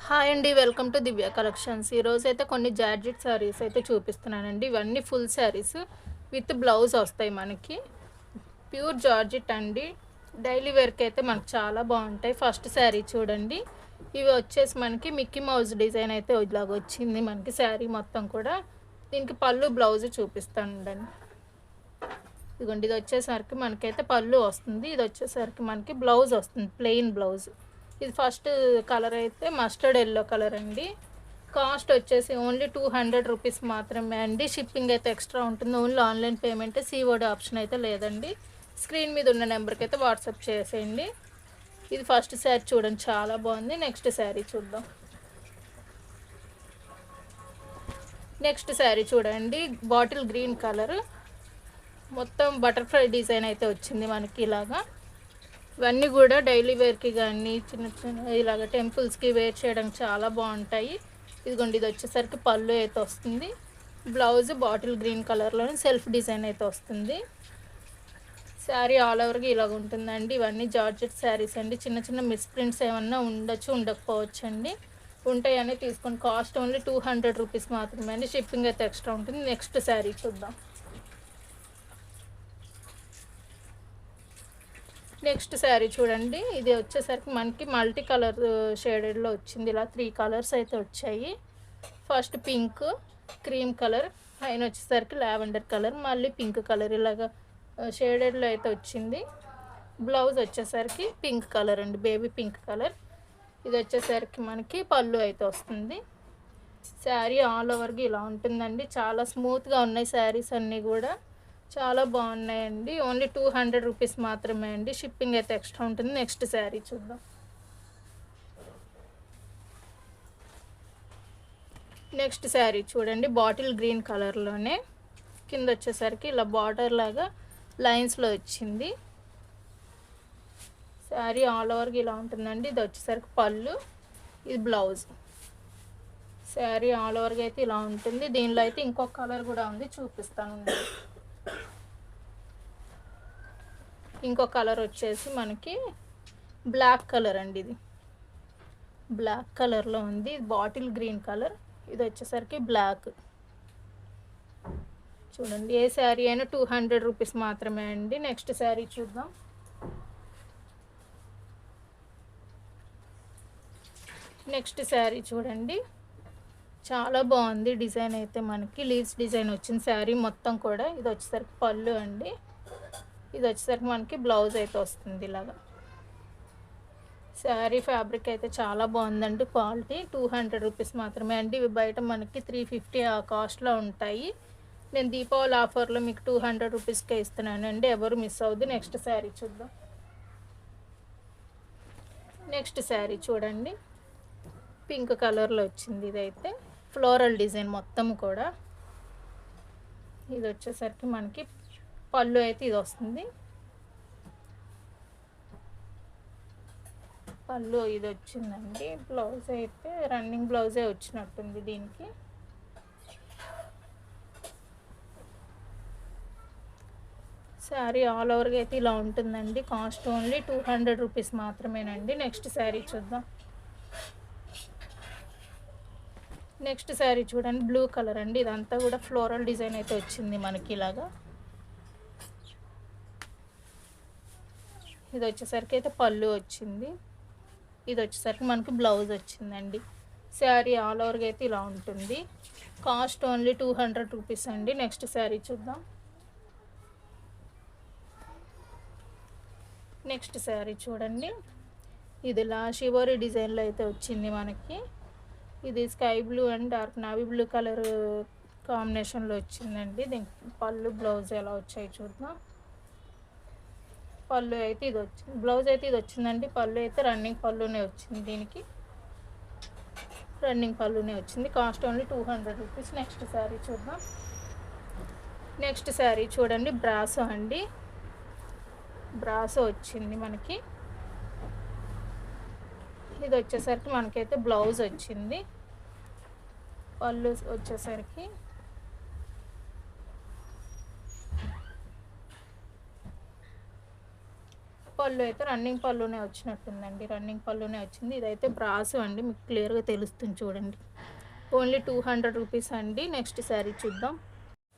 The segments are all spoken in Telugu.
హాయ్ అండి. Welcome to Divya collections. ఈరోజైతే కొన్ని జార్జెట్ శారీస్ అయితే చూపిస్తున్నానండి. ఇవన్నీ ఫుల్ శారీస్ విత్ బ్లౌజ్ వస్తాయి మనకి. ప్యూర్ జార్జెట్ అండి. డైలీ వేర్కి అయితే మనకు చాలా బాగుంటాయి. ఫస్ట్ శారీ చూడండి. ఇవి వచ్చేసి మనకి మిక్కీ మౌజ్ డిజైన్ అయితే ఇలాగ వచ్చింది మనకి శారీ మొత్తం కూడా. దీనికి పళ్ళు బ్లౌజ్ చూపిస్తానండి. ఇదిగోండి, ఇది వచ్చేసరికి మనకైతే పళ్ళు వస్తుంది. ఇది వచ్చేసరికి మనకి బ్లౌజ్ వస్తుంది, ప్లెయిన్ బ్లౌజ్. ఇది ఫస్ట్ కలర్ అయితే మస్టర్డ్ ఎల్లో కలర్ అండి. కాస్ట్ వచ్చేసి ఓన్లీ 200 రూపీస్ మాత్రమే అండి. షిప్పింగ్ అయితే ఎక్స్ట్రా ఉంటుంది. Only online payment, COD option అయితే లేదండి. స్క్రీన్ మీద ఉన్న నెంబర్కి అయితే వాట్సాప్ చేసేయండి. ఇది ఫస్ట్ శారీ చూడండి, చాలా బాగుంది. నెక్స్ట్ శారీ చూద్దాం. నెక్స్ట్ శారీ చూడండి, బాటిల్ గ్రీన్ కలర్, మొత్తం బటర్ఫ్లై డిజైన్ అయితే వచ్చింది మనకి ఇలాగా. ఇవన్నీ కూడా డైలీ వేర్కి కానీ చిన్న చిన్న ఇలాగ టెంపుల్స్కి వేర్ చేయడానికి చాలా బాగుంటాయి. ఇదిగోండి, ఇది వచ్చేసరికి పళ్ళు అయితే వస్తుంది. బ్లౌజ్ బాటిల్ గ్రీన్ కలర్లోనే సెల్ఫ్ డిజైన్ అయితే వస్తుంది. శారీ ఆల్ ఓవర్గా ఇలాగ ఉంటుందండి. ఇవన్నీ జార్జెట్ శారీస్ అండి. చిన్న చిన్న మిస్ప్రింట్స్ ఏమన్నా ఉండొచ్చు, ఉండకపోవచ్చు అండి. ఉంటాయని తీసుకొని కాస్ట్ ఓన్లీ 200 రూపీస్ మాత్రమే అండి. షిప్పింగ్ అయితే ఎక్స్ట్రా ఉంటుంది. నెక్స్ట్ శారీ చూద్దాం. నెక్స్ట్ శారీ చూడండి, ఇది వచ్చేసరికి మనకి మల్టీ కలర్ షేడెడ్లో వచ్చింది. ఇలా 3 కలర్స్ అయితే వచ్చాయి. ఫస్ట్ పింక్, క్రీమ్ కలర్, పైన వచ్చేసరికి లావెండర్ కలర్, మళ్ళీ పింక్ కలర్, ఇలాగా షేడెడ్లో అయితే వచ్చింది. బ్లౌజ్ వచ్చేసరికి పింక్ కలర్ అండి, బేబీ పింక్ కలర్. ఇది వచ్చేసరికి మనకి పళ్ళు అయితే వస్తుంది. శారీ ఆల్ ఓవర్గా ఇలా ఉంటుందండి. చాలా స్మూత్గా ఉన్నాయి శారీస్ అన్నీ కూడా, చాలా బాగున్నాయండి. ఓన్లీ 200 రూపీస్ మాత్రమే అండి. షిప్పింగ్ అయితే ఎక్స్ట్రా ఉంటుంది. నెక్స్ట్ శారీ చూద్దాం. నెక్స్ట్ శారీ చూడండి, బాటిల్ గ్రీన్ కలర్లోనే కింద వచ్చేసరికి ఇలా బార్డర్ లాగా లైన్స్లో వచ్చింది. శారీ ఆల్ ఓవర్గా ఇలా ఉంటుందండి. ఇది వచ్చేసరికి పళ్ళు, ఇది బ్లౌజ్. శారీ ఆల్ ఓవర్గా అయితే ఇలా ఉంటుంది. దీనిలో అయితే ఇంకొక కలర్ కూడా ఉంది, చూపిస్తాను. ఇంకో కలర్ వచ్చేసి మనకి బ్లాక్ కలర్ అండి. ఇది బ్లాక్ కలర్లో ఉంది. బాటిల్ గ్రీన్ కలర్, ఇది వచ్చేసరికి బ్లాక్. చూడండి, ఏ శారీ అయినా 200 రూపీస్ మాత్రమే అండి. నెక్స్ట్ శారీ చూద్దాం. నెక్స్ట్ శారీ చూడండి, చాలా బాగుంది. డిజైన్ అయితే మనకి లీవ్స్ డిజైన్ వచ్చింది శారీ మొత్తం కూడా. ఇది వచ్చేసరికి పళ్ళు అండి. ఇది వచ్చేసరికి మనకి బ్లౌజ్ అయితే వస్తుంది ఇలాగా. శారీ ఫ్యాబ్రిక్ అయితే చాలా బాగుందండి. క్వాలిటీ 200 రూపీస్ మాత్రమే అండి. ఇవి బయట మనకి 350 ఆ కాస్ట్లో ఉంటాయి. నేను దీపావళి ఆఫర్లో మీకు 200 రూపీస్కే ఇస్తున్నానండి. ఎవరు మిస్ అవ్వద్దు. నెక్స్ట్ శారీ చూద్దాం. నెక్స్ట్ శారీ చూడండి, పింక్ కలర్లో వచ్చింది. ఇదైతే ఫ్లోరల్ డిజైన్ మొత్తం కూడా. ఇది వచ్చేసరికి మనకి పళ్ళు అయితే ఇది వస్తుంది. పళ్ళు ఇది వచ్చిందండి. బ్లౌజ్ అయితే రన్నింగ్ బ్లౌజే వచ్చినట్టుంది దీనికి. శారీ ఆల్ ఓవర్గా అయితే ఇలా ఉంటుందండి. కాస్ట్ ఓన్లీ 200 రూపీస్ మాత్రమేనండి. నెక్స్ట్ శారీ చూద్దాం. నెక్స్ట్ శారీ చూడండి, బ్లూ కలర్ అండి. ఇదంతా కూడా ఫ్లోరల్ డిజైన్ అయితే వచ్చింది మనకి ఇలాగా. ఇది వచ్చేసరికి అయితే పళ్ళు వచ్చింది. ఇది వచ్చేసరికి మనకి బ్లౌజ్ వచ్చిందండి. శారీ ఆల్ ఓవర్గా అయితే ఇలా ఉంటుంది. కాస్ట్ ఓన్లీ 200 రూపీస్ అండి. నెక్స్ట్ శారీ చూద్దాం. నెక్స్ట్ శారీ చూడండి, ఇది ఇలా షివోరీ డిజైన్లో అయితే వచ్చింది మనకి. ఇది sky blue and dark navy blue colour కాంబినేషన్లో వచ్చిందండి. దీనికి పళ్ళు బ్లౌజ్ ఎలా వచ్చాయి చూద్దాం. పళ్ళు అయితే ఇది వచ్చింది, బ్లౌజ్ అయితే ఇది వచ్చిందండి. పళ్ళు అయితే రన్నింగ్ పళ్ళునే వచ్చింది. దీనికి రన్నింగ్ పళ్ళునే వచ్చింది. Cost only 200 rupees. Next sari చూద్దాం. నెక్స్ట్ శారీ చూడండి, బ్రాసో అండి. బ్రాసో వచ్చింది మనకి. ఇది వచ్చేసరికి మనకైతే బ్లౌజ్ వచ్చింది. పళ్ళు వచ్చేసరికి పళ్ళు అయితే రన్నింగ్ పళ్ళునే వచ్చినట్టుందండి, రన్నింగ్ పళ్ళునే వచ్చింది. ఇదైతే బ్రాసు అండి, మీకు క్లియర్గా తెలుస్తుంది చూడండి. ఓన్లీ 200 రూపీస్ అండి. నెక్స్ట్ శారీ చూద్దాం.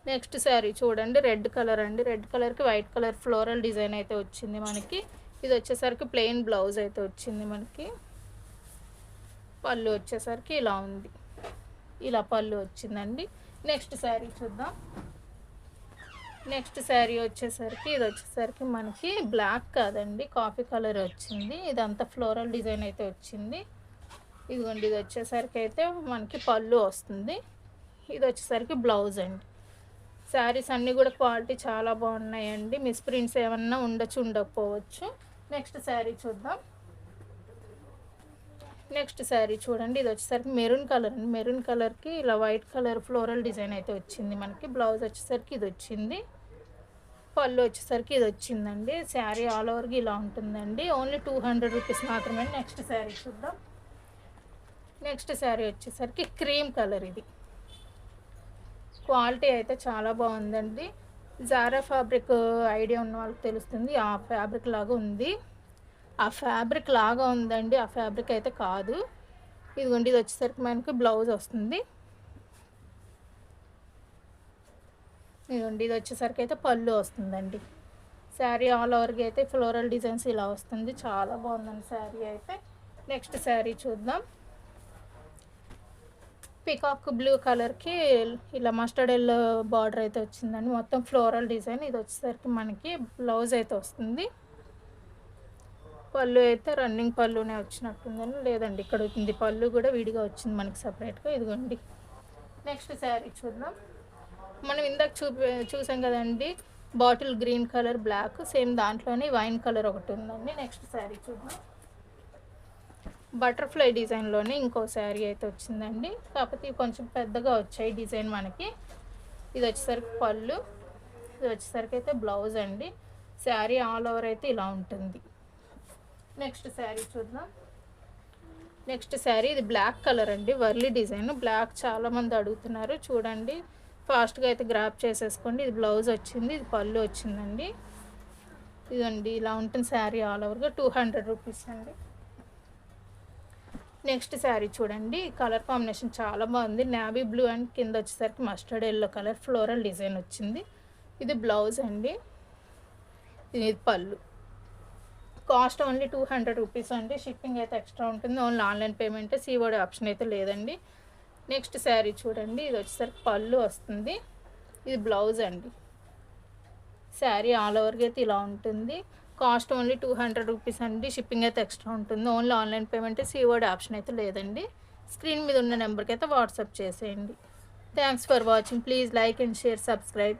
నెక్స్ట్ శారీ చూడండి, రెడ్ కలర్ అండి. రెడ్ కలర్కి వైట్ కలర్ ఫ్లోరల్ డిజైన్ అయితే వచ్చింది మనకి. ఇది వచ్చేసరికి ప్లెయిన్ బ్లౌజ్ అయితే వచ్చింది మనకి. పళ్ళు వచ్చేసరికి ఇలా ఉంది, ఇలా పళ్ళు వచ్చిందండి. నెక్స్ట్ శారీ చూద్దాం. నెక్స్ట్ శారీ వచ్చేసరికి ఇది వచ్చేసరికి మనకి బ్లాక్ కాదండి, కాఫీ కలర్ వచ్చింది. ఇదంతా ఫ్లోరల్ డిజైన్ అయితే వచ్చింది. ఇదిగోండి, ఇది వచ్చేసరికి అయితే మనకి పళ్ళు వస్తుంది. ఇది వచ్చేసరికి బ్లౌజ్ అండి. శారీస్ అన్నీ కూడా క్వాలిటీ చాలా బాగున్నాయండి. మిస్ప్రింట్స్ ఏమన్నా ఉండకపోవచ్చు. నెక్స్ట్ శారీ చూద్దాం. నెక్స్ట్ శారీ చూడండి, ఇది వచ్చేసరికి మెరూన్ కలర్ అండి. మెరూన్ కలర్కి ఇలా వైట్ కలర్ ఫ్లోరల్ డిజైన్ అయితే వచ్చింది మనకి. బ్లౌజ్ వచ్చేసరికి ఇది వచ్చింది. పళ్ళు వచ్చేసరికి ఇది వచ్చిందండి. శారీ ఆల్ ఓవర్కి ఇలా ఉంటుందండి. ఓన్లీ 200 రూపీస్ మాత్రమే. నెక్స్ట్ శారీ చూద్దాం. నెక్స్ట్ శారీ వచ్చేసరికి క్రీమ్ కలర్. ఇది క్వాలిటీ అయితే చాలా బాగుందండి. జారా ఫ్యాబ్రిక్ ఐడియా ఉన్న వాళ్ళకి తెలుస్తుంది. ఆ ఫ్యాబ్రిక్ లాగా ఉంది, ఆ ఫ్యాబ్రిక్ లాగా ఉందండి, ఆ ఫ్యాబ్రిక్ అయితే కాదు. ఇదిగోండి, ఇది వచ్చేసరికి మనకి బ్లౌజ్ వస్తుంది. ఇదిగోండి, ఇది వచ్చేసరికి అయితే పళ్ళు వస్తుందండి. శారీ ఆల్ ఓవర్కి అయితే ఫ్లోరల్ డిజైన్స్ ఇలా వస్తుంది. చాలా బాగుందండి శారీ అయితే. నెక్స్ట్ శారీ చూద్దాం. పికాక్ బ్లూ కలర్కి ఇలా మస్టర్డ్ ఎల్లో బార్డర్ అయితే వచ్చిందండి. మొత్తం ఫ్లోరల్ డిజైన్. ఇది వచ్చేసరికి మనకి బ్లౌజ్ అయితే వస్తుంది. పళ్ళు అయితే రన్నింగ్ పళ్ళునే వచ్చినట్టుందని, లేదండి ఇక్కడ ఉంది పళ్ళు కూడా విడిగా వచ్చింది మనకి సపరేట్గా. ఇదిగోండి, నెక్స్ట్ శారీ చూద్దాం. మనం ఇందాక చూసాం కదండి, bottle green colour black, same దాంట్లోనే వైన్ కలర్ ఒకటి ఉందండి. నెక్స్ట్ శారీ చూద్దాం. బటర్ఫ్లై డిజైన్లోనే ఇంకో శారీ అయితే వచ్చిందండి, కాకపోతే కొంచెం పెద్దగా వచ్చాయి డిజైన్ మనకి. ఇది వచ్చేసరికి పళ్ళు, ఇది వచ్చేసరికి అయితే బ్లౌజ్ అండి. శారీ ఆల్ ఓవర్ అయితే ఇలా ఉంటుంది. నెక్స్ట్ శారీ చూద్దాం. నెక్స్ట్ శారీ ఇది బ్లాక్ కలర్ అండి, వర్లీ డిజైన్. బ్లాక్ చాలామంది అడుగుతున్నారు, చూడండి ఫాస్ట్గా అయితే గ్రాప్ చేసేసుకోండి. ఇది బ్లౌజ్ వచ్చింది, ఇది పళ్ళు వచ్చిందండి. ఇదండి ఇలా ఉంటుంది శారీ ఆల్ ఓవర్గా. 200 రూపీస్ అండి. నెక్స్ట్ శారీ చూడండి, కలర్ కాంబినేషన్ చాలా బాగుంది. నావీ బ్లూ అండ్ కింద వచ్చేసరికి mustard yellow colour floral design వచ్చింది. ఇది బ్లౌజ్ అండి, ఇది పళ్ళు. కాస్ట్ ఓన్లీ 200 రూపీస్ అండి. షిప్పింగ్ అయితే ఎక్స్ట్రా ఉంటుంది. Only online payment, COD option అయితే లేదండి. నెక్స్ట్ శారీ చూడండి, ఇది వచ్చేసరికి పళ్ళు వస్తుంది, ఇది బ్లౌజ్ అండి. శారీ ఆల్ ఓవర్గా అయితే ఇలా ఉంటుంది. కాస్ట్ ఓన్లీ 200 రూపీస్ అండి. షిప్పింగ్ అయితే ఎక్స్ట్రా ఉంటుంది. Only online payment, COD option అయితే లేదండి. స్క్రీన్ మీద ఉన్న నెంబర్కి అయితే వాట్సాప్ చేసేయండి. Thanks for watching. Please like and share, subscribe.